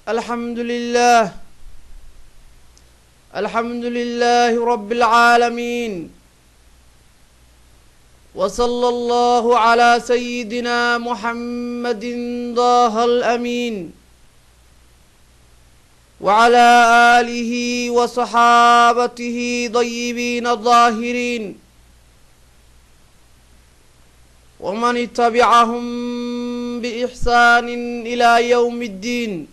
الحمد لله الحمد لله رب العالمين، وصلى الله على سيدنا محمد ضاها الأمين وعلى آله وصحابته طيبين الظاهرين ومن اتبعهم بإحسان إلى يوم الدين.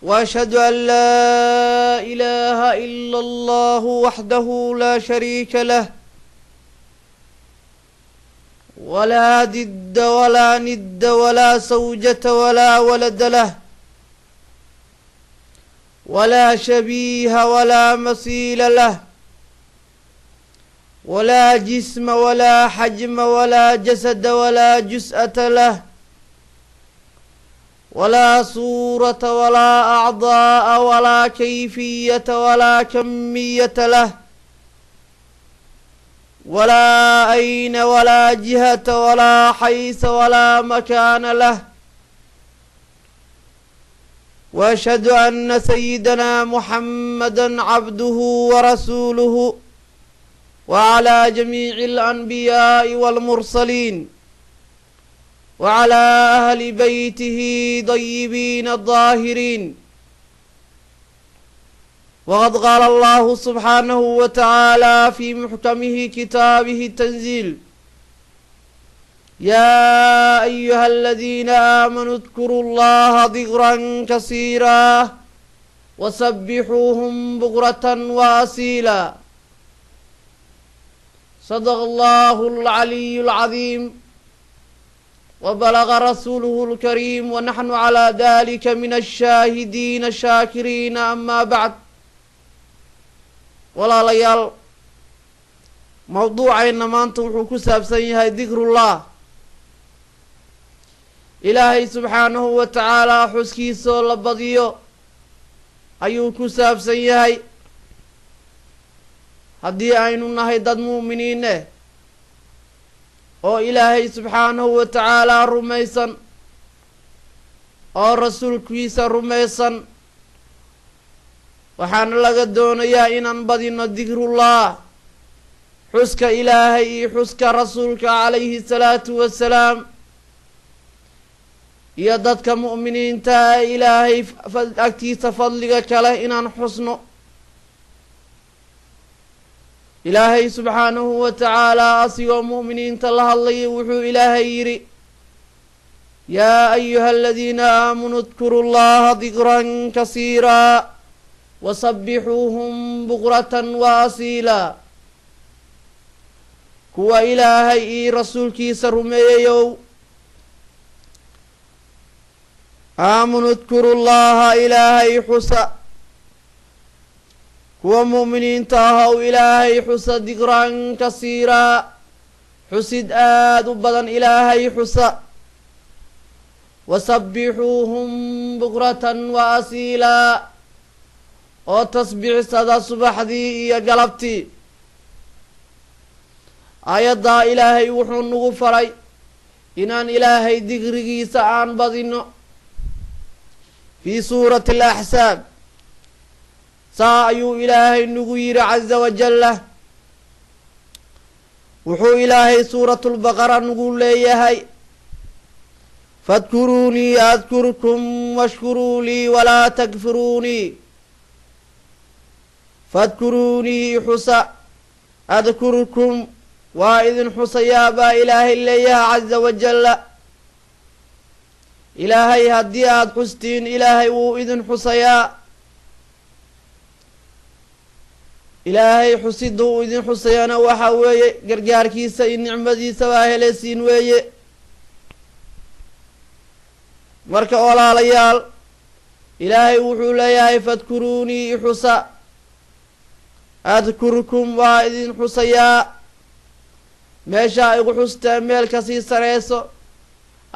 وأشهد أن لا إله إلا الله وحده لا شريك له، ولا ضد ولا ند ولا زوجة ولا ولد له، ولا شبيه ولا مثيل له، ولا جسم ولا حجم ولا جسد ولا جزءة له، ولا صورة ولا أعضاء ولا كيفية ولا كمية له، ولا أين ولا جهة ولا حيث ولا مكان له. وأشهد أن سيدنا محمدًا عبده ورسوله وعلى جميع الأنبياء والمرسلين وعلى أهل بيته طيبين الطاهرين. وقد قال الله سبحانه وتعالى في محكمه كتابه التنزيل: يا أيها الذين آمنوا اذكروا الله ذكرا كثيرا وسبحوهم بكرة وأصيلا. صدق الله العلي العظيم وبلغ رسوله الكريم، ونحن على ذلك من الشاهدين الشاكرين. أما بعد، walaalayaal, mawduucayna maanta wuxuu ku saabsan yahay dikrullah, ilaahay subxaanahu wa tacaalaa xuskiisoo la badiyo ayuu ku saabsan yahay. haddii aynu nahay dad mu'miniin eh oo ilaahay subxaanahu wa tacaalaa rumaysan oo rasuulkiisa rumaysan, waxaana laga doonayaa inaan badino dikrullah, xuska ilaahay iyo xuska rasuulka calayhi salaatu wassalaam, iyo dadka mu'miniinta ee ilaahay agtiisa fadliga kale inaan xusno. ilaahay subxaanahu wa tacaalaa asigoo mu'miniinta la hadlaya wuxuu ilaahay yidhi: yaa ayuha aladiina aamanuu udkuruu llaha dikran kasiiraa wasabbixuuhum bukratan wa asiila. kuwa ilaahay iyo rasuulkiisa rumeeyayow, aamanuu udkuruu llaha ilaahay xusa. kuwa mu'miniinta ahow ilaahay xusa dikran kasiiraa, xusid aad u badan ilaahay xusa. wasabbixuuhum bukratan wa asiilaa, oo tasbiixsada subaxdii iyo galabtii. aayaddaa ilaahay wuxuu nagu faray inaan ilaahay dikrigiisa aan badino. fii suurati alaxsaab saa ayuu ilaahay nagu yidhi caza wajalla. wuxuu ilaahay suuratulbaqara nagu leeyahay: fadkuruunii adkurkum washkuruu lii walaa takfuruunii. fadkuruunii xusa, adkurkum waa idin xusayaa baa ilaahay leeyahay caza wajalla. ilaahay haddii aada xustiin, ilaahay wuu idin xusayaa. ilaahay xusidda uu idin xusayana waxaa weeye gargaarkiisa iyo nicmadiisa baa helaysiin weeye. marka walaalayaal, ilaahay wuxuu leeyahay fadkuruunii ixusa, adkurkum waa idin xusayaa. meeshaa igu xustaa meel kasii sareyso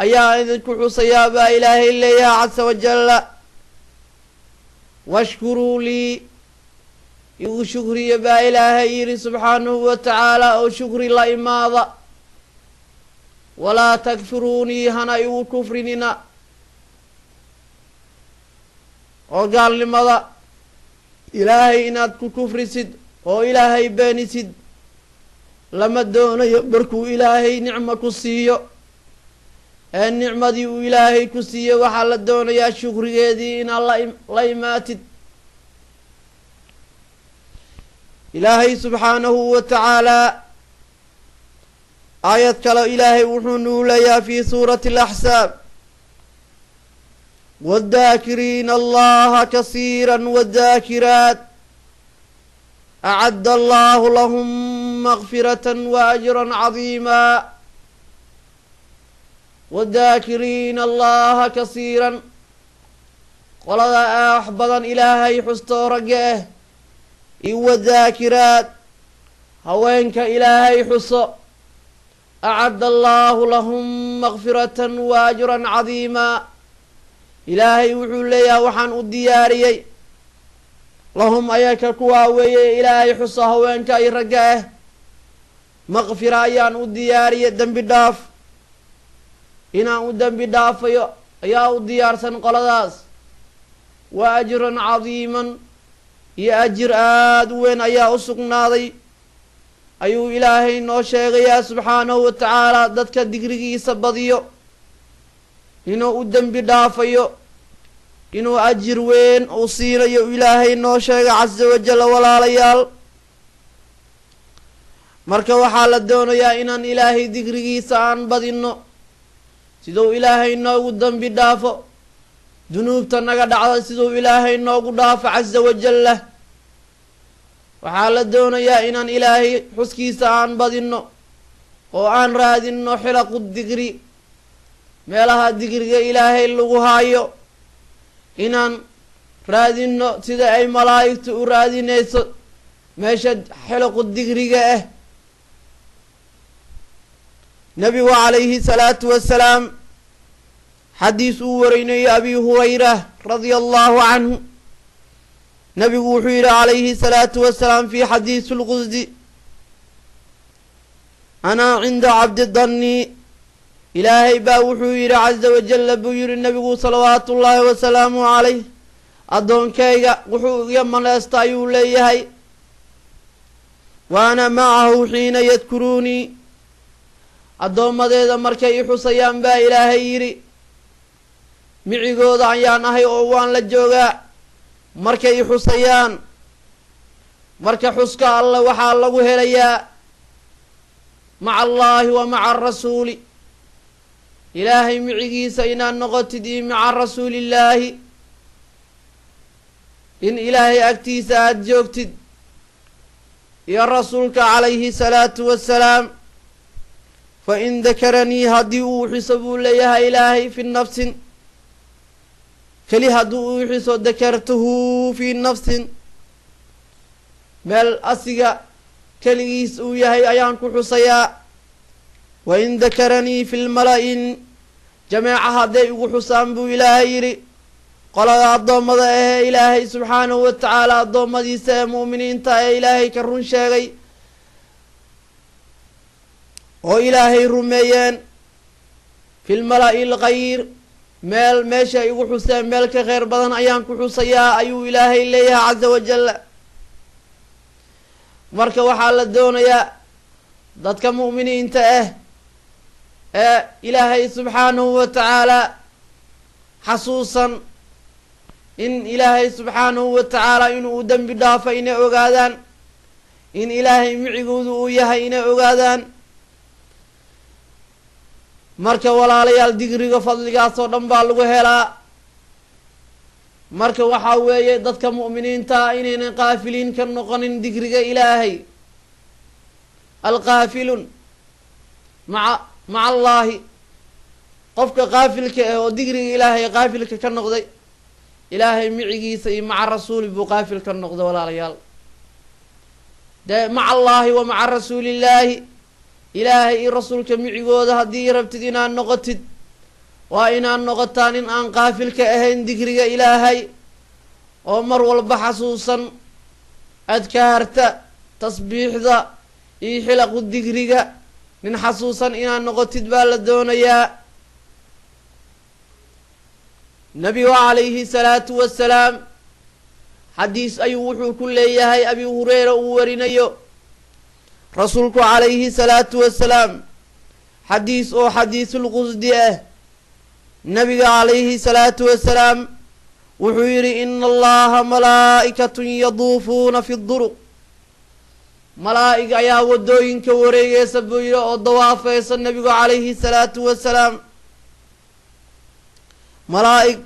ayaa idinku xusayaa baa ilaahay leeyahay casa wajalla. washkuruu lii, igu shukriya baa ilaahay yidhi subxaanahu wa tacaalaa, oo shukri la imaada. walaa takfuruunii, hana igu kufrinina. oo gaalnimada ilaahay inaad ku kufrisid oo ilaahay beenisid lama doonayo markuu ilaahay nicmo ku siiyo ee nicmadii uu ilaahay ku siiyo waxaa la doonayaa shukrigeedii inaad la imaatid ilaahay subxaanahu wa tacaalaa aayad kale ilaahay wuxuu nuu leeyahay fi suurati alaxsaab والذاكرين الله كثيرا والذاكرات أعد الله لهم مغفرة وأجرا عظيما والذاكرين الله كثيرا قال أحبضا إلهي حستو رجاه والذاكرات هوينك إلهي حسو أعد الله لهم مغفرة وأجرا عظيما ilaahay wuxuu leeyahay waxaan u diyaariyey lahum ayaka kuwaa weeye ilaahay xuso haweenka ay ragga ah maqfira ayaan u diyaariyey dembi dhaaf inaan u dembi dhaafayo ayaa u diyaarsan qoladaas wa ajran cadiiman iyo ajir aada u weyn ayaa u sugnaaday ayuu ilaahay noo sheegayaa subxaanahu wa tacaala dadka digrigiisa badiyo inuu u dembi dhaafayo inuu ajir weyn uu siinayo ilaahay noo sheega casa wajalla walaalayaal marka waxaa la doonayaa inaan ilaahay digrigiisa aan badinno siduu ilaahay noogu dembi dhaafo dunuubta naga dhacda siduu ilaahay noogu dhaafo casa wajalla waxaa la doonayaa inaan ilaahay xuskiisa aan badinno oo aan raadinno xilaqu digri meelaha digriga ilaahay lagu haayo inaan raadinno sida ay malaa'igtu u raadinayso meesha xilaqu digriga ah nabigu calayhi salaatu wasalaam xadiis uu warinayo abi hurayra radia allahu canhu nabigu wuxuu yidhi calayhi salaatu wasalaam fi xadiisi lqudsi ana cinda cabdi danni ilaahay baa wuxuu yidhi casa wajalla buu yidhi nabigu salawaatu ullaahi wasalaamu calayh addoonkayga wuxuu iga maleesta ayuu leeyahay wa ana macahu xiina yadkuruunii addoommadeeda markay i xusayaan baa ilaahay yidhi micigooda ayaan ahay oo waan la joogaa markay i xusayaan marka xuska alla waxaa lagu helayaa maca allaahi wa maca arasuuli ilaahay micigiisa inaad noqotid iyo maca rasuulillaahi in ilaahay agtiisa aada joogtid iyo rasuulka calayhi salaatu wassalaam fa in dakaranii haddii uu xiso buu leeyahay ilaahay fi nafsin keli hadduu uu xiso dakartuhu fii nafsin meel asiga keligiis uu yahay ayaan ku xusayaa wa in dakaranii fi lmala-in jameeca hadday ugu xusaan buu ilaahay yidhi qolada addoommada ahee ilaahay subxaanahu wa tacaala addoommadiisa ee mu'miniinta ee ilaahay ka run sheegay oo ilaahay rumeeyeen fi lmala-i lkhayr meesha ay ugu xuseen meel ka kheyr badan ayaan ku xusayaa ayuu ilaahay leeyahay casa wajalla marka waxaa la doonayaa dadka mu'miniinta ah ee ilaahay subxaanahu wa tacaala xasuusan in ilaahay subxaanahu wa tacaala inuu dembi dhaafo inay ogaadaan in ilaahay micigoodu uu yahay inay ogaadaan marka walaalayaal digriga fadligaasoo dhan baa lagu helaa marka waxaa weeye dadka mu'miniintaa inaynan qaafiliin ka noqonin digriga ilaahay alqaafilun maca allaahi qofka qaafilka ah oo digriga ilaahay qaafilka ka noqday ilaahay micigiisa iyo maca rasuuli buu qaafil ka noqday walaalayaal dee maca allaahi wa maca rasuulillaahi ilaahay iyo rasuulka micigooda haddii rabtid inaad noqotid waa inaad noqotaan in aan qaafilka ahayn digriga ilaahay oo mar walba xasuusan adkaarta tasbiixda iyo xilaqu digriga nin xasuusan inaad noqotid baa la doonayaa nabigu calayhi salaatu wasalaam xadiis ayuu wuxuu ku leeyahay abi hureyra uu warinayo rasuulku calayhi salaatu wasalaam xadiis oo xadiisulqusdi ah nabiga calayhi salaatu wasalaam wuxuu yidhi ina allaha malaa'ikatun yaduufuuna fi duruq malaa'ig ayaa waddooyinka wareegeysa buu yidhi oo dawaafeysa nabigu calayhi salaatu wasalaam malaa'ig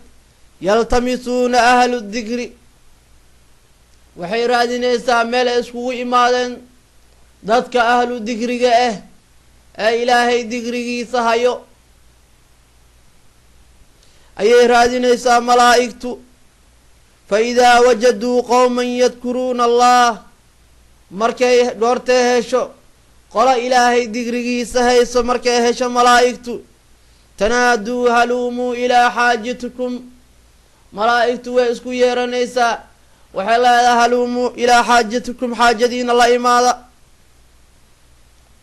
yaltamisuuna ahlu dikri waxay raadinaysaa meel ay iskugu imaadeen dadka ahlu dikriga ah ee ilaahay dikrigiisa hayo ayay raadinaysaa malaa'igtu fa idaa wajaduu qowman yadkuruuna allah markay goortay hesho qola ilaahay dikrigiisa hayso markay hesho malaa'igtu tanaaduu haluumuu ilaa xaajatikum malaa'igtu way isku yeeranaysaa waxay leedahay haluumuu ilaa xaajatikum xaajadiina la imaada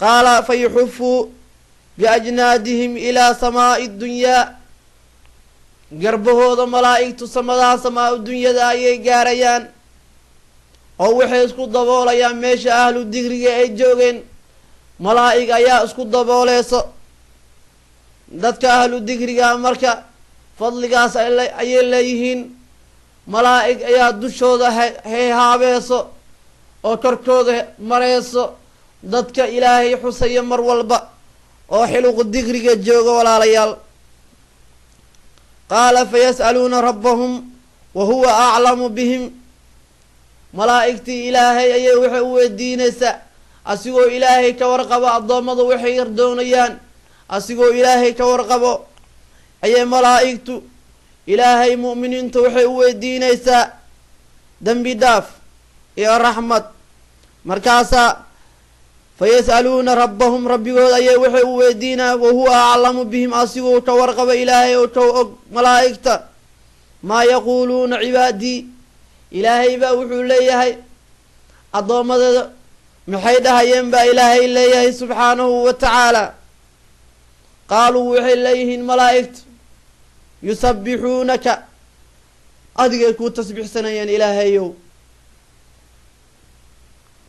qaala fayuxufuu biajnaadihim ilaa samaa'i dunyaa garbahooda malaa'igtu samadaha samaa-u dunyada ayay gaarayaan oo waxay isku daboolayaan meesha ahlu dikriga ay joogeen malaa'ig ayaa isku dabooleyso dadka ahlu dikriga marka fadligaas ayay leeyihiin malaa'ig ayaa dushooda hehaabeeso oo korkooda mareyso dadka ilaahay xusaya mar walba oo xiluq dikriga jooga walaalayaal qaala fayas'aluuna rabbahum wa huwa aclamu bihim malaa'igtii ilaahay ayay waxay u weydiinaysaa asigoo ilaahay ka warqabo addoommada waxay yardoonayaan asigoo ilaahay ka warqabo ayay malaa'igtu ilaahay mu'miniinta waxay u weydiinaysaa dembi dhaaf iyo raxmad markaasaa fayas'aluuna rabbahum rabbigood ayay waxay u weydiinaa wahuwa aclamu bihim asigoo ka warqaba ilaahay oo ka og malaa'igta maa yaquuluuna cibaadii ilaahay baa wuxuu leeyahay addoommadeeda maxay dhahayeen baa ilaahay leeyahay subxaanahu wa tacaala qaaluu waxay leeyihiin malaa'igtu yusabbixuunaka adigay kuu tasbiixsanayeen ilaahayow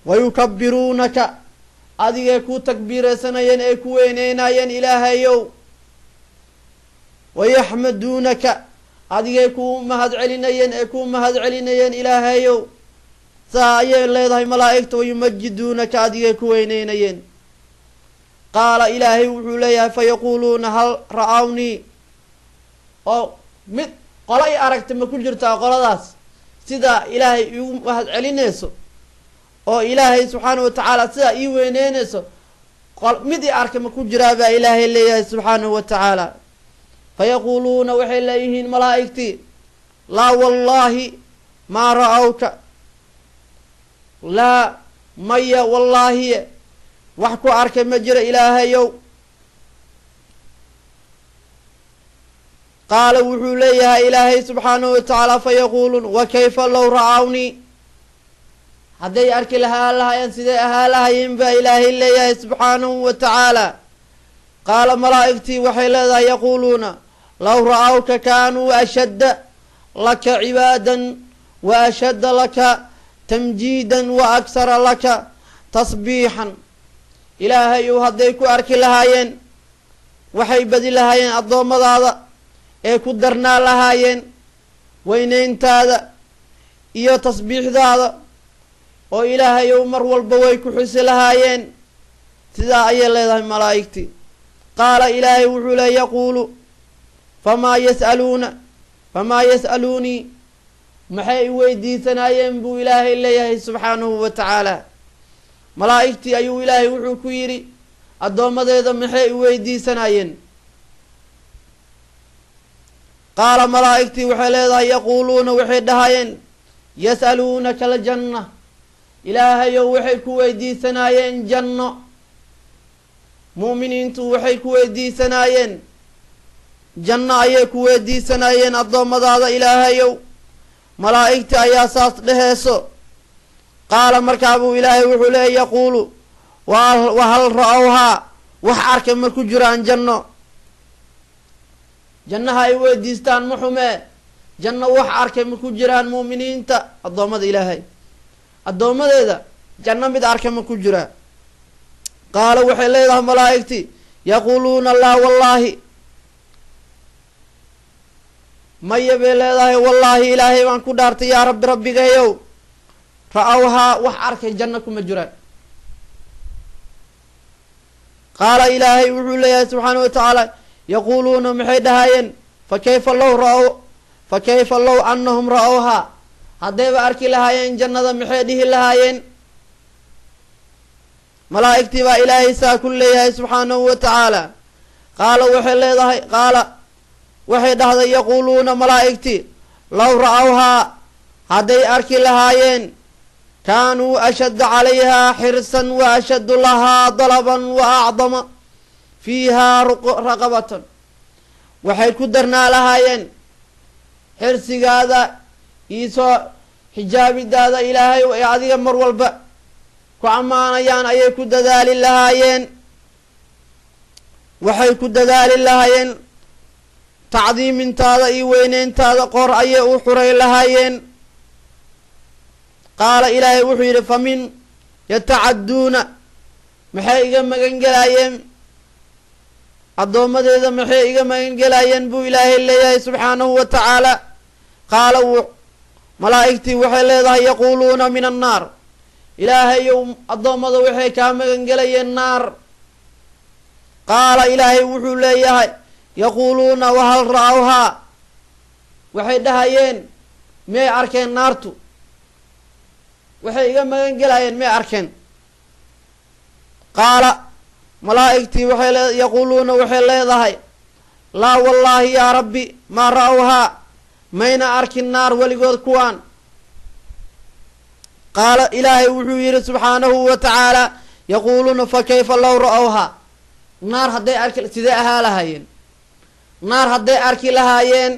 wayukabbiruunaka adigay kuu takbiiraysanayeen ay ku weyneynayeen ilaahayow wayaxmaduunaka adigay kuu mahad celinayeen ay kuu mahad celinayeen ilaahayow saa ayay leedahay malaa'igta wayumajiduunaka adigay ku weyneynayeen qaala ilaahay wuxuu leeyahay fayaquuluuna hal ra-awnii oo mid qola i aragta ma ku jirtaa qoladaas sidaa ilaahay iigu mahad celinayso oo ilaahay subxaanahu wa tacaala sidaa ii weyneynayso mid i arka ma ku jiraa baa ilaahay leeyahay subxaanahu wa tacaala fayaquuluuna waxay leeyihiin malaa'igtii laa wallaahi maa ra-awka laa maya wallaahiye wax ku arkay ma jira ilaahayow qaala wuxuu leeyahay ilaahay subxaanahu wa tacaala fayaquuluun wa kayfa low ra-awnii hadday arki lahaayeen siday ahaa lahayeen baa ilaahay leeyahay subxaanahu wa tacaala qaala malaa'igtii waxay leedahay yaquuluuna low ra-awka kaanuu ashadda laka cibaadan wa ashadda laka tamjiidan wa aksara laka tasbiixan ilaahayow hadday ku arki lahaayeen waxay badi lahaayeen addoommadaada ee ku darnaa lahaayeen weyneyntaada iyo tasbiixdaada oo ilaahayow mar walba way ku xusi lahaayeen sidaa ayay leedahay malaa'igtii qaala ilaahay wuxuu le yaquulu famaa yas'aluunii maxay i weydiisanaayeen buu ilaahay leeyahay subxaanahu wa tacaala malaa'igtii ayuu ilaahay wuxuu ku yidhi addoommadeeda maxay i weydiisanaayeen qaala malaa'igtii waxay leedahay yaquuluuna waxay dhahayeen yas'aluunaka aljanna ilaahayow waxay ku weydiisanaayeen janno mu'miniintu waxay ku weydiisanaayeen janno ayay ku weydiisanaayeen addoommadaada ilaahayow malaa'igta ayaa saas dheheyso qaala markaabuu ilaahay wuxuu leeyay yaquulu wahal ra-owhaa wax arka ma ku jiraan janno jannaha ay weydiistaan ma xumee janno wax arkay ma ku jiraan mu'miniinta addoommada ilaahay addoommadeeda janno mid arkay ma ku jiraa qaala waxay leedahay malaa'igtii yaquuluuna laa wallaahi maya bay leedahay wallaahi ilaahay baan ku dhaartay yaa rabbi rabbigayow ra-awhaa wax arkay janno kuma jiraan qaala ilaahay wuxuu leeyahay subxaana wa tacaala yaquuluuna maxay dhahaayeen fa kayfa low annahum ra-awhaa haddayba arki lahaayeen jannada maxay dhihi lahaayeen malaa'igtii baa ilaahay saa ku leeyahay subxaanahu wa tacaala qaala waxay dhahday yaquuluuna malaa'igtii low ra-awhaa hadday arki lahaayeen kaanuu ashadda calayhaa xirsan wa ashaddu lahaa dalaban wa acdama fiihaa raqabatan waxay ku darnaa lahaayeen xirsigaada iisoo xijaabidaada ilaahay ay adiga mar walba ku ammaanayaan ayay ku dadaali lahaayeen waxay ku dadaali lahaayeen tacdiimintaada iyo weyneyntaada qoor ayay u xuray lahaayeen qaala ilaahay wuxuu yidhi famin yatacadduuna maxay iga magan gelaayeen addoommadeeda maxay iga magan gelaayeen buu ilaahay leeyahay subxaanahu wa tacaala qaala malaa'igtii waxay leedahay yaquuluuna min annaar ilaahayow addoommada waxay kaa magan gelayeen naar qaala ilaahay wuxuu leeyahay yaquuluuna wahal ra-awhaa waxay dhahayeen miyay arkeen naartu waxay iga magan gelayeen miyay arkeen qaala malaa'igtii yaquuluuna waxay leedahay laa wallaahi yaa rabbi maa ra-awhaa mayna arkin naar weligood kuwaan qaala ilaahay wuxuu yidhi subxaanahu wa tacaala yaquuluuna fa kayfa low ra-awhaa naar hadday arki sidee ahaa lahaayeen naar hadday arki lahaayeen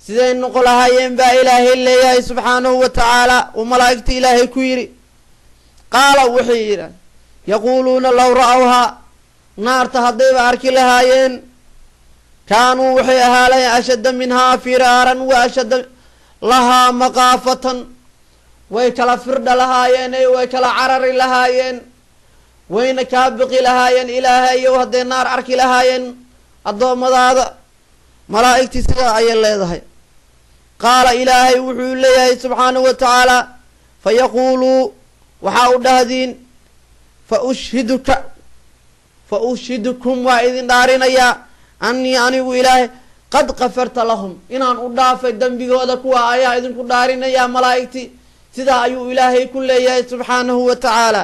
siday noqo lahaayeen baa ilaahay leeyahay subxaanahu wa tacaala uu malaa'igta ilaahay ku yidhi qaala waxay yidhaah yaquuluuna low ra-awhaa naarta haddayba arki lahaayeen kaanuu waxay ahaa lahayen ashadda minhaa firaaran wa ashadda lahaa maqaafatan way kala firdha lahaayeen way kala carari lahaayeen wayna kaa biqi lahaayeen ilaahayow hadday naar arki lahaayeen addoommadaada malaa'igtii sidaa ayay leedahay qaala ilaahay wuxuu leeyahay subxaanahu wa tacaala fa yaquuluu waxaa u dhahdiin fa ushhidukum waa idin dhaarinayaa annii anigu ilaahay qad kafarta lahum inaan u dhaafay dembigooda kuwa ayaa idinku dhaarinayaa malaa'igtii sidaa ayuu ilaahay ku leeyahay subxaanahu wa tacaala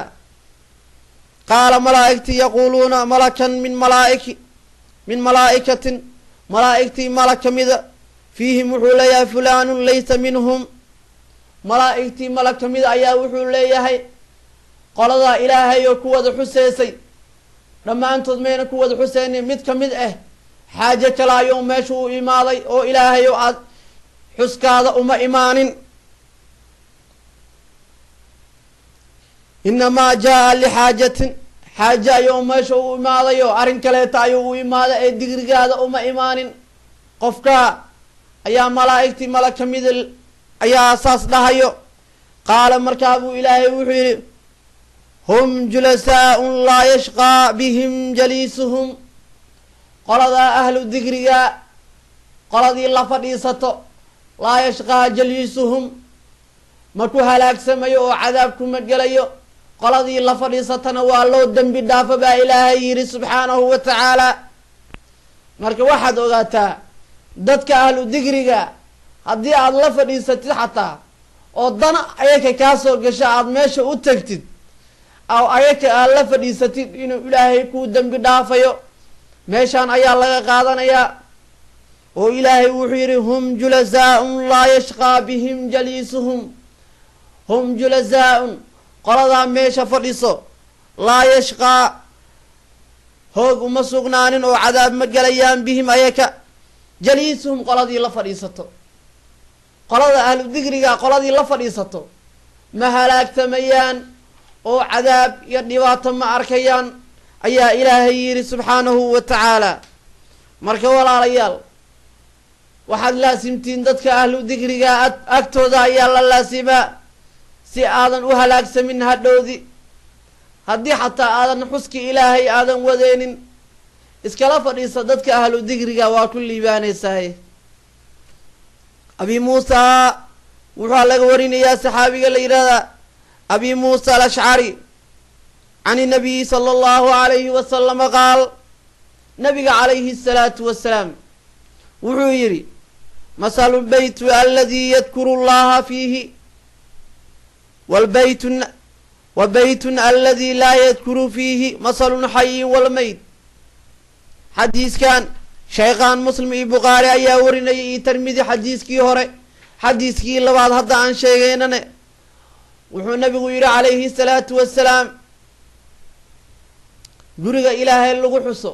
qaala malaa'igtii yaquuluuna malakan min malaa'ikatin malaa'igtii malag ka mida fiihim wuxuu leeyahay fulaanun laysa minhum malaa'igtii malag ka mida ayaa wuxuu leeyahay qoladaa ilaahay oo ku wada xuseysay dhammaantood mayna ku wada xuseynin mid ka mid ah xaajo kale ayuu meesha u imaaday oo ilaahay oo aad xuskaada uma imaanin inamaa jaa lixaajatin xaaje ayuu meesha u imaaday oo arrin kaleeta ayuu u imaaday ee digrigaada uma imaanin qofkaa ayaa malaa'igtii malag ka mida ayaa saas dhahayo qaala markaa buu ilaahay wuxuu yidhi hum julasaa'un laa yashqaa bihim jaliisuhum qoladaa ahlu digriga qoladii la fadhiisato laa yashqaa jaliisuhum ma ku halaagsamayo oo cadaab kuma gelayo qoladii la fadhiisatana waa loo dembi dhaafo baa ilaahay yidhi subxaanahu wa tacaala marka waxaad ogaataa dadka ahlu digriga haddii aad la fadhiisatid xataa oo dana ayaka kaa soo gasho aada meesha u tegtid aw ayaka aad la fadhiisatid inuu ilaahay kuu dembi dhaafayo meeshaan ayaa laga qaadanayaa oo ilaahay wuxuu yidhi hum julasaa'un laa yashqaa bihim jaliisuhum hum julasaa'un qoladaa meesha fadhiso laa yashqaa hoog uma sugnaanin oo cadaab ma gelayaan bihim ayaka jaliisuhum qoladii la fadhiisato qolada ahlu digriga qoladii la fadhiisato ma halaagtamayaan oo cadaab iyo dhibaato ma arkayaan ayaa ilaahay yidhi subxaanahu wa tacaala marka walaalayaal waxaad laasimtiin dadka ahlu dikriga agtooda ayaa la laasimaa si aadan u halaagsamin hadhowdi haddii xataa aadan xuski ilaahay aadan wadeenin iskala fadhiisa dadka ahlu dikriga waa ku liibaanaysahay abi muusa wuxuu laga warinayaa saxaabiga la yidhahda abi muusa alashcari can inabiyi sala allahu alayhi wasalama qaal nabiga calayhi asalaatu wassalaam wuxuu yidhi masalu lbeytu aladii yadkuru llaha fiihi wa beytun aladii laa yadkuru fiihi masalun xayin walmeyd xadiiskan shaykhaan muslim iyo bukhaari ayaa warinayay iyo tirmidi xadiiskii hore xadiiskii labaad hadda aan sheegaynane wuxuu nabigu yidhi calayhi salaatu wassalaam guriga ilaahay lagu xuso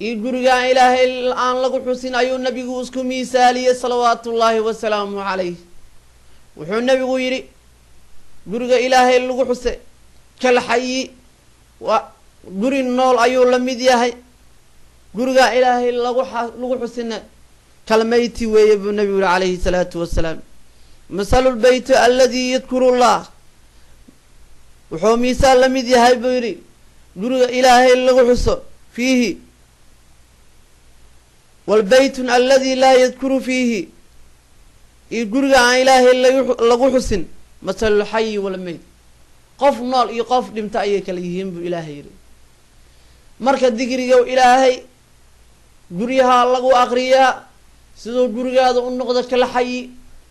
iyo gurigaan ilaahay aan lagu xusin ayuu nabigu isku miisaaliyey salawaatu ullaahi wasalaamu calayh wuxuu nabigu yidhi guriga ilaahay lagu xuse kal xayi waa guri nool ayuu la mid yahay gurigaa ilaahay lagu xusina kalmeyti weeye buu nabigu yihi calayhi salaatu wassalaam masalu lbeyti aladii yadkuru llah wuxuu miisaal la mid yahay buu yidhi guriga ilaahay lagu xuso fiihi walbeytun aladii laa yadkuru fiihi iyo guriga aan ilaahay lagu xusin masalulxayi walmeyd qof nool iyo qof dhinta ayay kala yihiin buu ilaahay yidhi marka digriga ilaahay guryaha lagu akriyaa sidoo gurigaada u noqdo kala xayi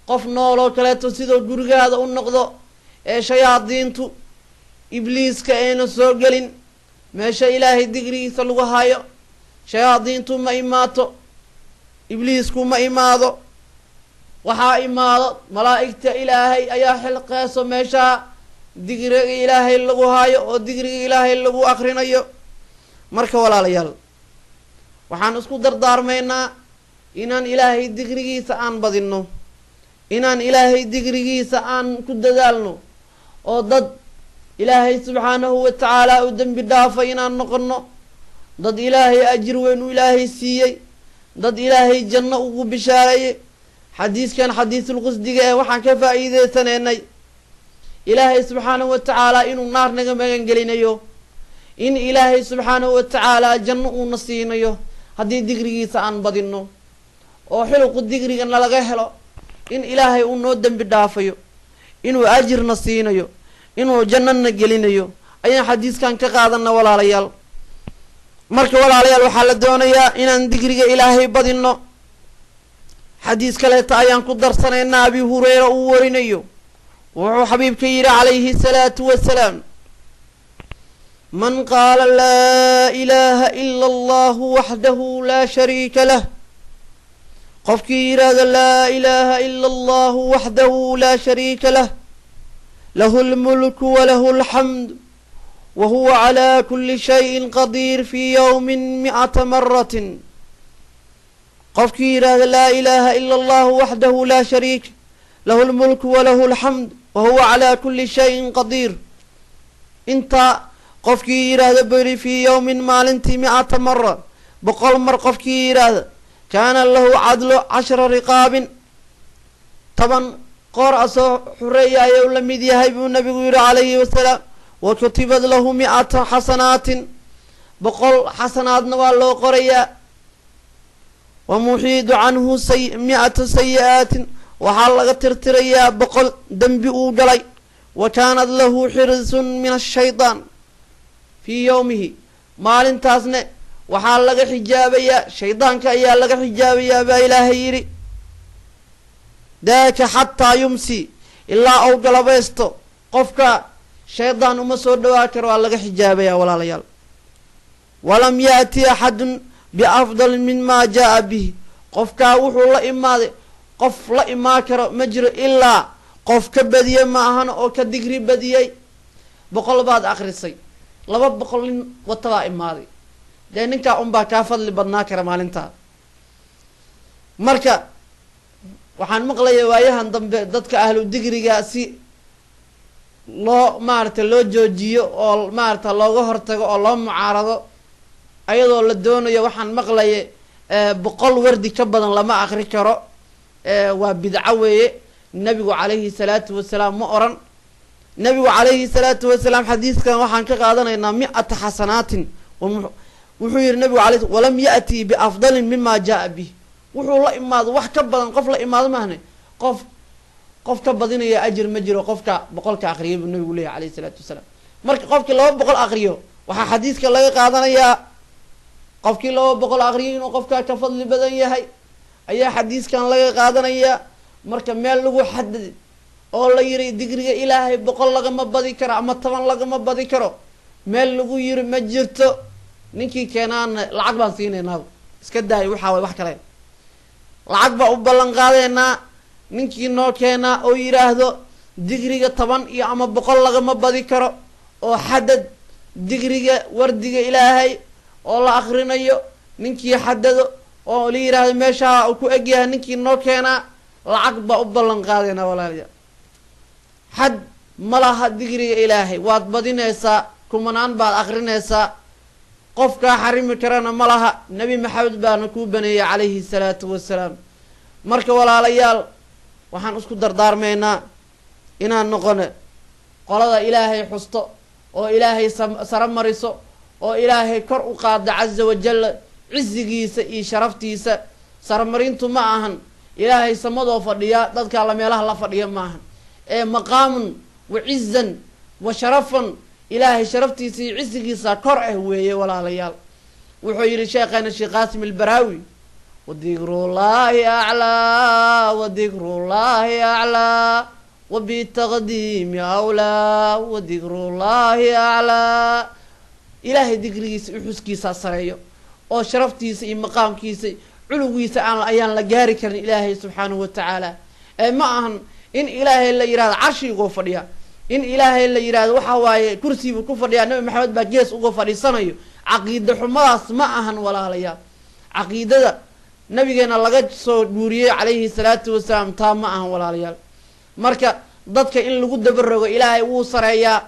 qof nool oo kaleeto sidoo gurigaada u noqdo ee shayaadiintu ibliiska ayna soo gelin meesha ilaahay digrigiisa lagu hayo shayaadiintu ma imaato ibliisku ma imaado waxaa imaado malaa'igta ilaahay ayaa xilqeeso meeshaa digriga ilaahay lagu hayo oo digriga ilaahay lagu akrinayo marka walaalayaal waxaan isku dardaarmaynaa inaan ilaahay digrigiisa aan badinno inaan ilaahay digrigiisa aan ku dadaalno oo dad ilaahay subxaanahu wa tacaala u dembi dhaafay inaan noqonno dad ilaahay ajir weyn u ilaahay siiyey dad ilaahay janno ugu bishaareeyey xadiiskan xadiisulqusdiga ee waxaan ka faa'iideysanaynay ilaahay subxaanahu wa tacaala inuu naar naga magan gelinayo in ilaahay subxaanahu wa tacaala janno uuna siinayo haddii digrigiisa aan badinno oo xilqu digriga nalaga helo in ilaahay uu noo dembi dhaafayo inuu ajirna siinayo inuu jannana gelinayo ayaan xadiiskan ka qaadana walaalayaal marka walaalayaal waxaa la doonayaa inaan digriga ilaahay badinno xadiis kaleeta ayaan ku darsanaynaa abi hureyra uu warinayo wuxuu xabiibka yidhi calayhi salaatu wassalaam man qaala laa ilaaha ila allahu waxdahu laa shariika lah qofkii yidhaahda laa ilaaha ila allahu waxdahu laa shariika lah lahu lmulku walahu alxamd wahuwa calaa kulli shayin qadiir fii yowmin mi'ata maratin qofkii yidhaahda laa ilaaha ila allahu waxdahu laa shariika lahu lmulku walahu alxamd wahuwa calaa kulli shayin qadiir intaa qofkii yidhaahda beri fii yowmin maalintii mi'ata mara 100 mar qofkii yidhaahda kaana lahu cadlu 10 riqaabin 10 qoor asoo xureeya ayuu la mid yahay buu nabigu yidhi calayhi wasalaam wa kutibad lahu 100 xasanaatin 100 xasanaadna waa loo qorayaa wa muxiidu canhu 100 sayi-aatin waxaa laga tirtirayaa 100 dembi uu galay wa kaanad lahu xirsun min ashaytaan fii yowmihi maalintaasne waxaa laga xijaabayaa shaydaanka ayaa laga xijaabayaa baa ilaahay yidhi daaka xataa yumsi ilaa ou galabaysto qofka shaydaan uma soo dhawaa karo waa laga xijaabayaa walaalayaal walam yaati axadun biafdal minmaa jaa bihi qofkaa wuxuu la imaaday qof la imaan karo ma jiro ilaa qof ka badiyey ma ahan oo ka digri badiyey 100 baad akrisay 200 nin watabaa imaaday dee ninkaa unbaa kaa fadli badnaa kara maalintaa marka waxaan maqlaya waayahan dambe dadka ahlu digriga si loo maarata loo joojiyo oo maarata looga hortago oo loo mucaarado ayadoo la doonayo waxaan maqlaya boqol wardi ka badan lama akri karo waa bidco weeye nabigu calayhi salaatu wasalaam ma oran nabigu calayhi salaatu wasalaam xadiiskan waxaan ka qaadanaynaa 100 xasanaatin wuxuu yidhi nabigu calayhi walam ya'ti biafdalin mima jaa bih wuxuu la imaado wax ka badan qof la imaado maahne qof ka badinaya ajir ma jiro qofka boqolka aqriyay buu nabigu leeyahay calayhi salaatu wasalaam marka qofkii 200 aqriyo waxaa xadiiska laga qaadanayaa qofkii 200 aqriyo inuu qofka ka fadli badan yahay ayaa xadiiskan laga qaadanayaa marka meel lagu xadid oo la yiri digriga ilaahay 100 lagama badi karo ama 10 lagama badi karo meel lagu yiri ma jirto ninkii keenaan lacag baan siinayna iska daay waxa way wax kale lacag ba u ballan qaadeena ninkii noo keena oo yiraahdo digriga 10 iyo ama 100 lagama badi karo oo xadad digriga wardiga ilaahay oo la akhrinayo ninkii xadado oo la yiraahdo meesha uu ku egyahay ninkii noo keena lacag ba u ballan qaadeena walaaliya حد ملاها دقري إلهي واد بدينيسا كمانان بعد أخرينيسا قفكا حريم كرانا ملاها نبي محمد بانكو بني عليه الصلاة والسلام مركا ولا ليال وحان اسكو دردار مينا إنا نقون قال إلهي حسطو او إلهي سرمريسو او إلهي كرء قاد عز وجل عزيقيسا اي شرفتيسا سرمرينتو معهن إلهي سمدو فرديا دادك الله ميلاه الله فرديا معهن مقام وعزا وشرفا إلهي شرفتي سي عزقي ساكره ويه ولا ليال وحير شيخنا الشيخ قاسم البراوي وذكر الله أعلى وذكر الله أعلى وبالتقديم أولى وذكر الله أعلى إلهي ذكري حسكي ساسريو أو شرفتي سي مقامكي سي علوي سعان أيان لجاري كان إلهي سبحانه وتعالى معهن إن إلهي اللي يراد عرشي غفريا إن إلهي اللي يراد وحواي كرسي وكفريا نبي محمد باجيس وغفري صنيو عقيدة حماس معهن ولا ليا عقيدة نبي جينا لقد صوري عليه الصلاة والسلام تام معهن ولا ليا مركا ضدك إن لقد برغو إلهي وصريا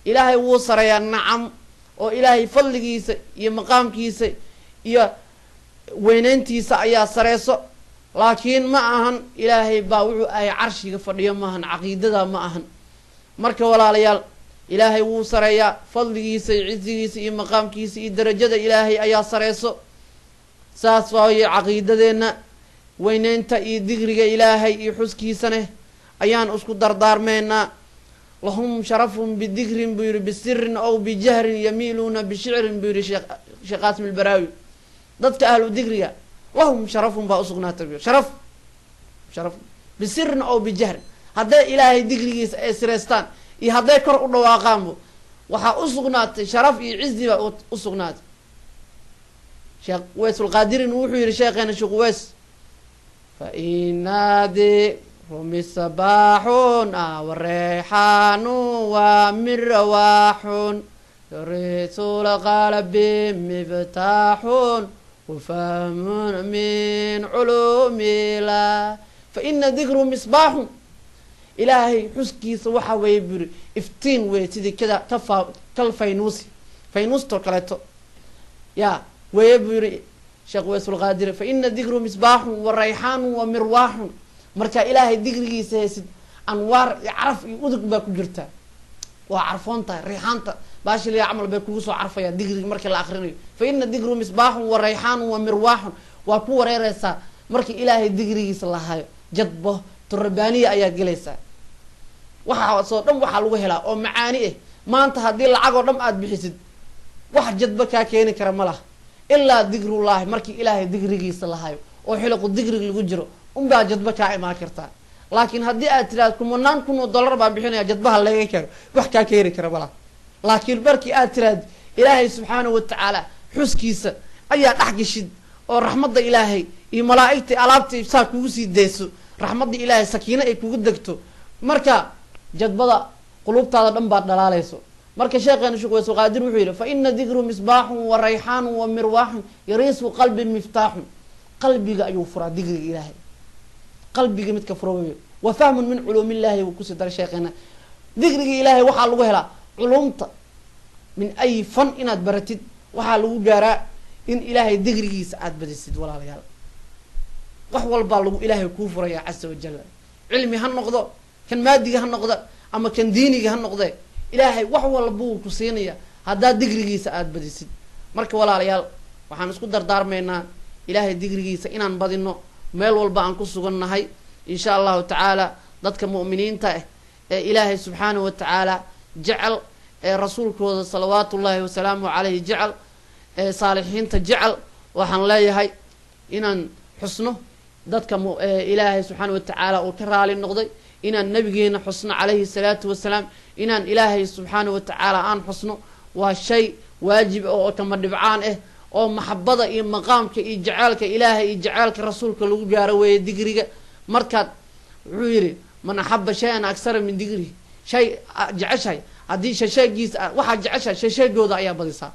إلهي وصريا نعم أو إلهي فلقيس يا مقام كيس يا وين أنتي سأيا سريسو لكن معهن إلهي باوعو أي عرشي فرديا معهن عقيدة معهن مركا ولا ليال إلهي وصريا فضليسي عزيسي مقامكيسي درجة إلهي أيا سريسو ساس فاوي عقيدة دينا وين انت اي ذكرك إلهي اي حسكيسنه أيان اسكو دردار مينا لهم شرفهم بذكر بير بسر أو بجهر يميلون بشعر بير شيخ قاسم البراوي ضدك أهل ذكرك لهم شرفهم بأسقنا تربية شرف بسر أو بجهر هذا إلهي ذكري سرستان هذا كر واقامه وحا أسقنات شرف يعزي أسقنات شيخ ويس القادر نوحي لشيخنا شيخ ويس فإن ذكرهم الصباح والريحان ومن رواح يريث القلب مفتاح وفهم من علوم الله فإن ذكر مصباح إلهي حسكي سوحا ويبر افتين ويتدي كذا كالفينوس فينوس توكلتو يا ويبر شيخ ويس الغادر فإن ذكر مصباح والريحان ومرواح مركا إلهي ذكري سيسد أنوار يعرف يودك باكو جرتا وعرفونتا ريحانتا باش اللي يعمل بكوسو عرفه يا دغري markii la akhrinayo فإن ذكر مصباح والريحان ومرواح وكو wareeraysa markii ilaahay digrigiisa la hayo jadbo turbaaniya ayaa galaysa waxa soo dhan waxa lagu helaa oo macaani ah maanta hadii lacag oo dhan aad bixisid wax jadba ka keeni kara malaha illa dhikrullah markii ilaahay digrigiisa la hayo oo xilqo digriga lagu jiro baa jadba ka imaan karta laakiin hadii aad tiraad kumanaan kun oo dollar baan bixinaya jadbaha laga karo wax ka keeni kara malaha لكن بركي آتراد إلهي سبحانه وتعالى حسكيسا أيا تحكيشد أو رحمة إلهي إي ملائكتي ألابتي ساكوسي ديسو رحمة إلهي سكينة إي كودكتو مركا جد بدا قلوب تادا دنبات دلاليسو مركا شيخنا شيخ ويسو قادر وحيره فإن ذكر مصباح والريحان ومرواح يريس قلب مفتاح قلبي أيو فرا ذكر إلهي قلبي متكفروا وفهم من علوم الله وكسي در شيخنا ذكر إلهي وحا لغو هلا علومتا من أي فن إناد برتد وحا لغو جارا إن إلهي دقريس عاد بديسد ولا رجال قحول بالو إلهي كوفر يا عز وجل علمي هالنقطة كان مادي هالنقطة أما كان ديني هالنقطة إلهي وحول بو كسينيا هذا دقريس عاد بديسد مرك ولا رجال وحنسكت دار منا إلهي دقريس إن عن بدينه مال والبان كسرنا هاي إن شاء الله تعالى ضدك مؤمنين تاه إلهي سبحانه وتعالى جعل رسولك صلوات الله وسلامه عليه جعل صالحين تجعل وحن لا يهي إن حسنه ضدك إلهي سبحانه وتعالى وكرال النقضي إن النبي حسن عليه الصلاة والسلام إن إلهي سبحانه وتعالى عن حسنه وهالشيء واجب أو كما دبعان أو محبضة إن مقامك إجعالك إلهي إجعالك رسولك لو جاروي دقريك مركز عيري من أحب شيئا أكثر من دقري شيء جعشي هذه شيء جيس واحد جعشة شيء جودا يا بديسا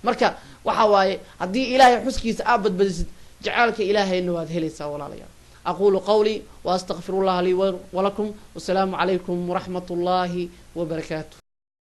مركز وحواي هذه إلهي حسكيس أبد بديس جعلك إلهي النواد هلسا ولا ليا أقول قولي وأستغفر الله لي ولكم والسلام عليكم ورحمة الله وبركاته.